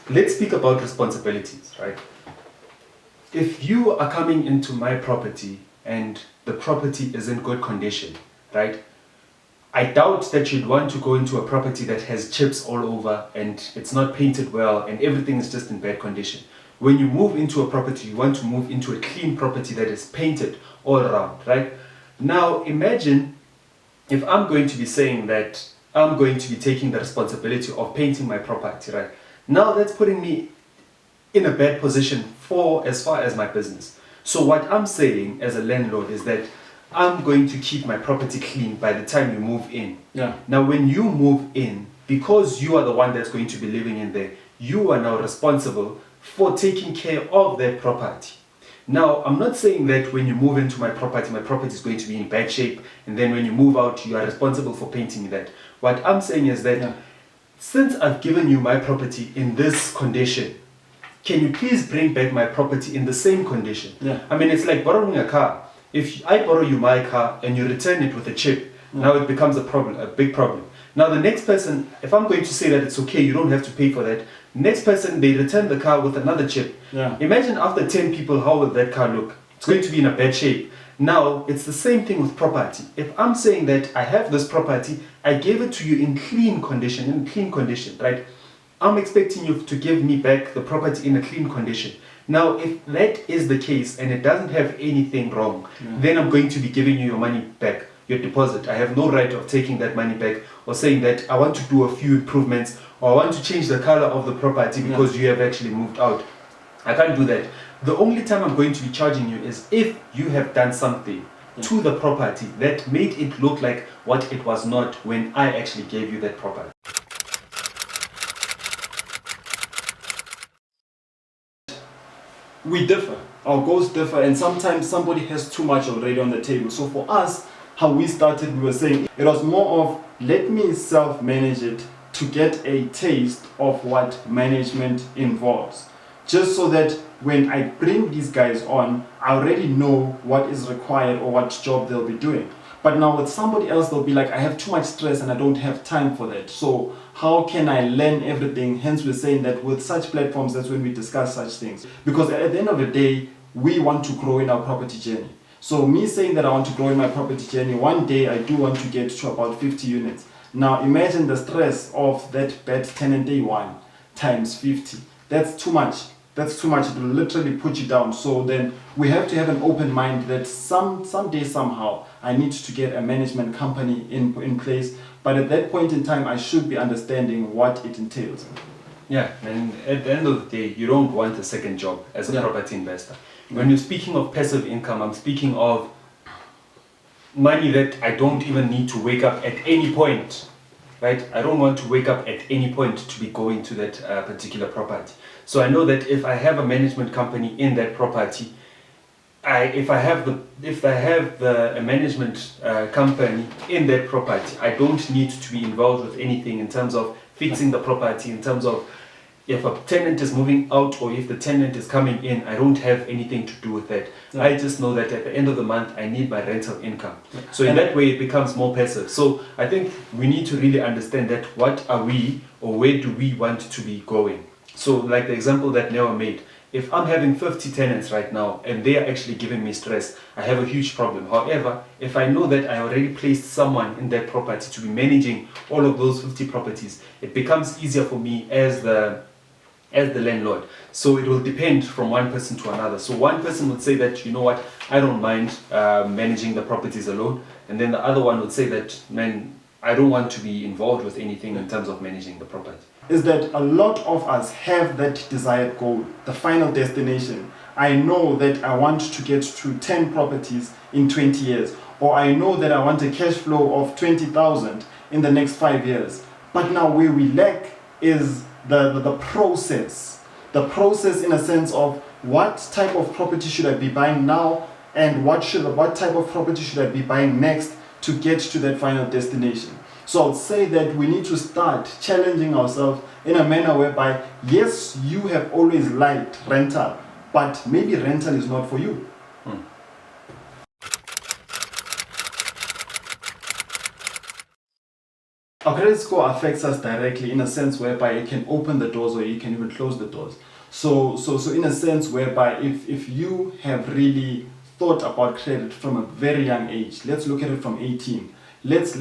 let's speak about responsibilities, right? If you are coming into my property and the property is in good condition, right? I doubt that you'd want to go into a property that has chips all over and it's not painted well and everything is just in bad condition. When you move into a property, you want to move into a clean property that is painted all around, right? Now imagine if I'm going to be saying that I'm going to be taking the responsibility of painting my property, right? Now that's putting me in a bad position for as far as my business. So what I'm saying as a landlord is that I'm going to keep my property clean by the time you move in. Yeah. Now when you move in, because you are the one that's going to be living in there, you are now responsible for taking care of that property. Now, I'm not saying that when you move into my property is going to be in bad shape, and then when you move out, you are responsible for painting that. What I'm saying is that since I've given you my property in this condition, can you please bring back my property in the same condition? Yeah. I mean, it's like borrowing a car. If I borrow you my car and you return it with a chip, now it becomes a problem, a big problem. Now the next person, if I'm going to say that it's okay, you don't have to pay for that, next person, they return the car with another chip. Yeah. Imagine after 10 people, how will that car look? It's going to be in a bad shape. Now, it's the same thing with property. If I'm saying that I have this property, I gave it to you in clean condition, right? I'm expecting you to give me back the property in a clean condition. Now, if that is the case and it doesn't have anything wrong, then I'm going to be giving you your money back, your deposit. I have no right of taking that money back or saying that I want to do a few improvements or I want to change the color of the property because you have actually moved out. I can't do that. The only time I'm going to be charging you is if you have done something to the property that made it look like what it was not when I actually gave you that property. We differ, our goals differ, and sometimes somebody has too much already on the table. So for us, how we started, we were saying it was more of let me self-manage it to get a taste of what management involves. Just so that when I bring these guys on, I already know what is required or what job they'll be doing. But now with somebody else, they'll be like, I have too much stress and I don't have time for that. So how can I learn everything? Hence we're saying that with such platforms, that's when we discuss such things. Because at the end of the day, we want to grow in our property journey. So me saying that I want to grow in my property journey, one day I do want to get to about 50 units. Now imagine the stress of that bad tenant day one times 50. That's too much. That's too much. It will literally put you down. So then we have to have an open mind that someday, somehow, I need to get a management company in place. But at that point in time, I should be understanding what it entails. Yeah, and at the end of the day, you don't want a second job as a property investor. When you're speaking of passive income, I'm speaking of money that I don't even need to wake up at any point, right? I don't want to wake up at any point to be going to that particular property. So I know that if I have a management company in that property, if I have a management company in that property, I don't need to be involved with anything in terms of fixing the property, in terms of if a tenant is moving out or if the tenant is coming in, I don't have anything to do with that. I just know that at the end of the month, I need my rental income. So in that way, it becomes more passive. So I think we need to really understand that what are we or where do we want to be going? So like the example that Neo made, if I'm having 50 tenants right now and they are actually giving me stress, I have a huge problem. However, if I know that I already placed someone in that property to be managing all of those 50 properties, it becomes easier for me as the landlord. So it will depend from one person to another. So one person would say that, you know what, I don't mind managing the properties alone. And then the other one would say that, man, I don't want to be involved with anything in terms of managing the property. Is that a lot of us have that desired goal, the final destination. I know that I want to get to 10 properties in 20 years, or I know that I want a cash flow of 20,000 in the next 5 years. But now where we lack is the process. The process in a sense of what type of property should I be buying now and what type of property should I be buying next to get to that final destination. So I would say that we need to start challenging ourselves in a manner whereby, yes, you have always liked rental, but maybe rental is not for you. Our credit score affects us directly in a sense whereby it can open the doors or you can even close the doors. So in a sense whereby if you have really thought about credit from a very young age, let's look at it from 18. Let's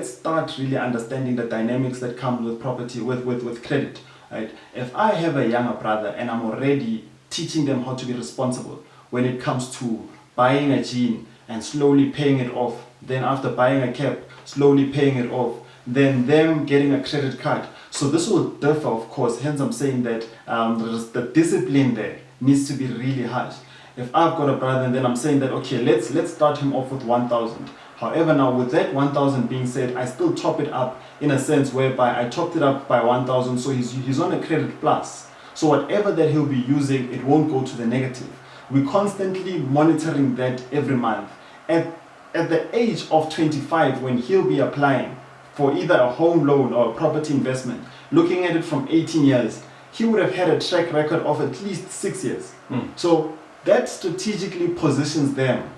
start really understanding the dynamics that come with property, with credit. Right? If I have a younger brother and I'm already teaching them how to be responsible when it comes to buying a jean and slowly paying it off, then after buying a cap, slowly paying it off, then them getting a credit card. So this will differ, of course, hence I'm saying that the discipline there needs to be really harsh. If I've got a brother and then I'm saying that, okay, let's start him off with 1,000. However, now with that 1,000 being said, I still top it up in a sense whereby I topped it up by 1,000, so he's on a credit plus. So whatever that he'll be using, it won't go to the negative. We're constantly monitoring that every month. At the age of 25, when he'll be applying for either a home loan or a property investment, looking at it from 18 years, he would have had a track record of at least 6 years. So that strategically positions them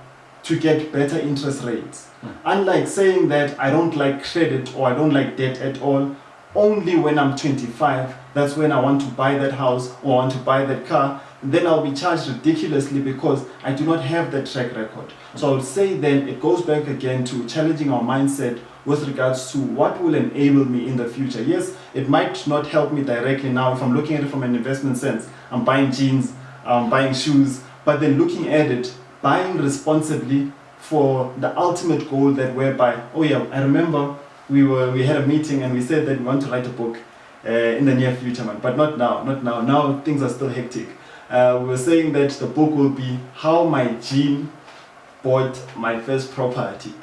to get better interest rates. Unlike saying that I don't like credit or I don't like debt at all, only when I'm 25, that's when I want to buy that house or want to buy that car, then I'll be charged ridiculously because I do not have that track record. So I would say then it goes back again to challenging our mindset with regards to what will enable me in the future. Yes, it might not help me directly now if I'm looking at it from an investment sense. I'm buying jeans, I'm buying shoes, but then looking at it, buying responsibly for the ultimate goal that whereby, oh yeah, I remember we had a meeting and we said that we want to write a book in the near future, man, but not now. Now things are still hectic. We were saying that the book will be how my gene bought my first property.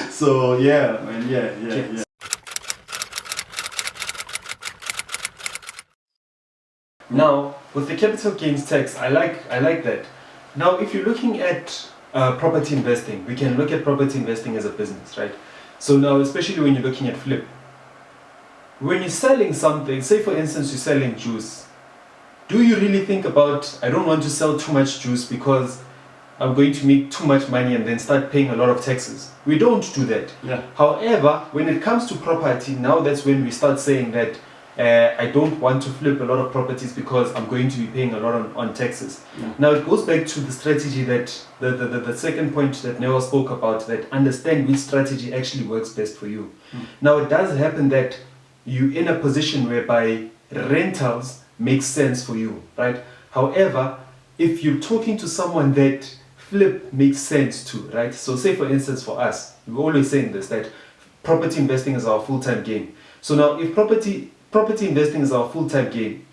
So yeah, man, yeah. Now, with the capital gains tax, I like that. Now, if you're looking at property investing, we can look at property investing as a business, right? So now, especially when you're looking at flip, when you're selling something, say for instance you're selling juice, do you really think about, I don't want to sell too much juice because I'm going to make too much money and then start paying a lot of taxes? We don't do that. Yeah. However, when it comes to property, now that's when we start saying that I don't want to flip a lot of properties because I'm going to be paying a lot on taxes. Yeah. Now it goes back to the strategy that the second point that Neo spoke about, that understand which strategy actually works best for you. Now it does happen that you're in a position whereby rentals make sense for you, right? However, if you're talking to someone that flip makes sense to, right? So say for instance for us, we're always saying this, that property investing is our full-time game. So now if property investing is our full-time game,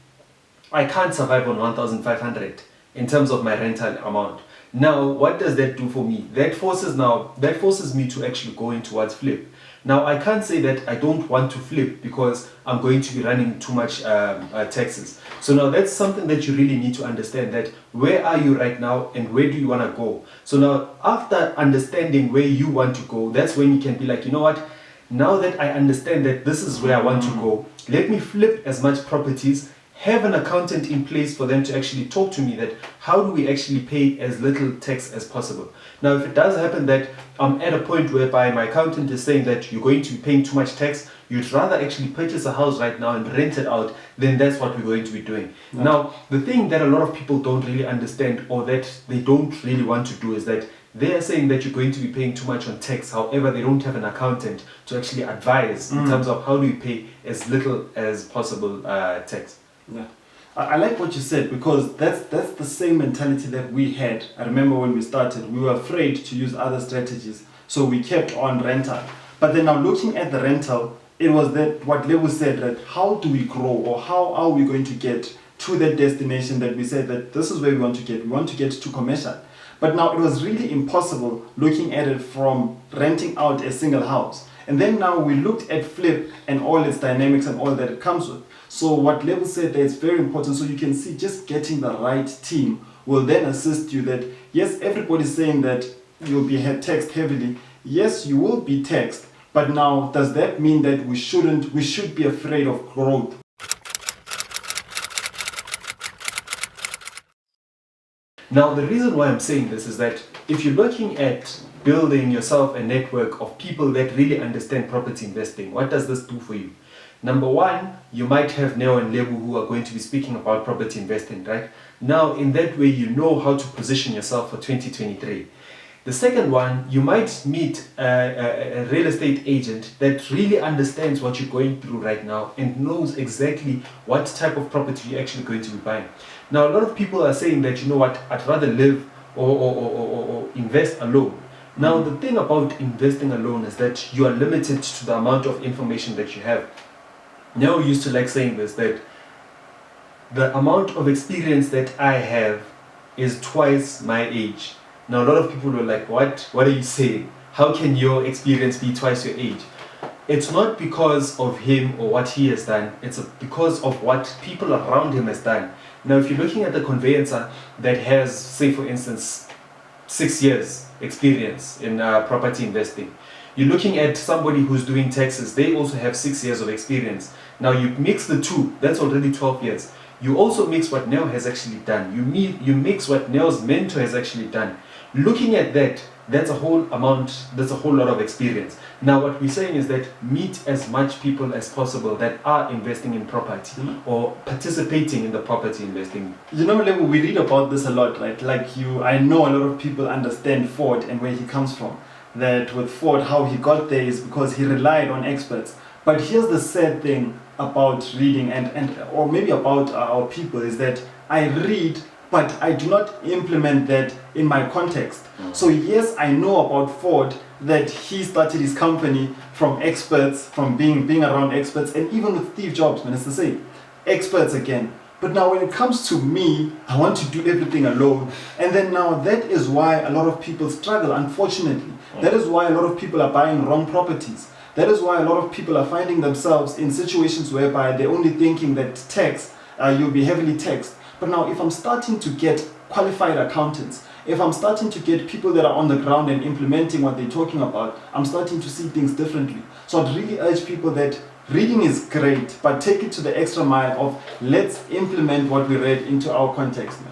I can't survive on 1,500 in terms of my rental amount. Now, what does that do for me? That forces me to actually go in towards flip. Now, I can't say that I don't want to flip because I'm going to be running too much taxes. So now that's something that you really need to understand, that where are you right now and where do you want to go? So now, after understanding where you want to go, that's when you can be like, you know what? Now that I understand that this is where I want to go, let me flip as much properties, have an accountant in place for them to actually talk to me that how do we actually pay as little tax as possible. Now, if it does happen that I'm at a point whereby my accountant is saying that you're going to be paying too much tax, you'd rather actually purchase a house right now and rent it out, then that's what we're going to be doing. Yeah. Now, the thing that a lot of people don't really understand, or that they don't really want to do, is that they are saying that you're going to be paying too much on tax. However, they don't have an accountant to actually advise in terms of how do you pay as little as possible tax. Yeah, I like what you said, because that's the same mentality that we had. I remember when we started, we were afraid to use other strategies, so we kept on rental. But then now looking at the rental, it was that what Lebo said, that how do we grow, or how are we going to get to that destination that we said that this is where we want to get. We want to get to commercial. But now it was really impossible looking at it from renting out a single house. And then now we looked at flip and all its dynamics and all that it comes with. So what Level said there is very important. So you can see just getting the right team will then assist you that, yes, everybody's saying that you'll be taxed heavily. Yes, you will be taxed. But now, does that mean that we should be afraid of growth? Now, the reason why I'm saying this is that if you're looking at building yourself a network of people that really understand property investing, what does this do for you? Number one, you might have Neo and Lebu who are going to be speaking about property investing, right? Now, in that way, you know how to position yourself for 2023. The second one, you might meet a real estate agent that really understands what you're going through right now and knows exactly what type of property you're actually going to be buying. Now, a lot of people are saying that, you know what, I'd rather live or invest alone. Now, the thing about investing alone is that you are limited to the amount of information that you have. Now, used to like saying this, that the amount of experience that I have is twice my age. Now, a lot of people were like, what are you saying? How can your experience be twice your age? It's not because of him or what he has done. It's because of what people around him has done. Now, if you're looking at the conveyancer that has, say for instance, 6 years experience in property investing, you're looking at somebody who's doing taxes. They also have 6 years of experience. Now, you mix the two, that's already 12 years. You also mix what Neo has actually done. You mix what Neo's mentor has actually done. Looking at that, that's a whole lot of experience. Now, what we're saying is that meet as much people as possible that are investing in property or participating in the property investing. You know, Lebu, we read about this a lot, right? I know a lot of people understand Ford and where he comes from. That with Ford, how he got there is because he relied on experts. But here's the sad thing about reading or maybe about our people is that I read, but I do not implement that in my context. So yes, I know about Ford, that he started his company from experts, from being around experts, and even with Steve Jobs, man, it's the same. Experts again. But now when it comes to me, I want to do everything alone. And then now that is why a lot of people struggle, unfortunately. That is why a lot of people are buying wrong properties. That is why a lot of people are finding themselves in situations whereby they're only thinking that you'll be heavily taxed. But now if I'm starting to get qualified accountants, if I'm starting to get people that are on the ground and implementing what they're talking about, I'm starting to see things differently. So I'd really urge people that reading is great, but take it to the extra mile of let's implement what we read into our context now.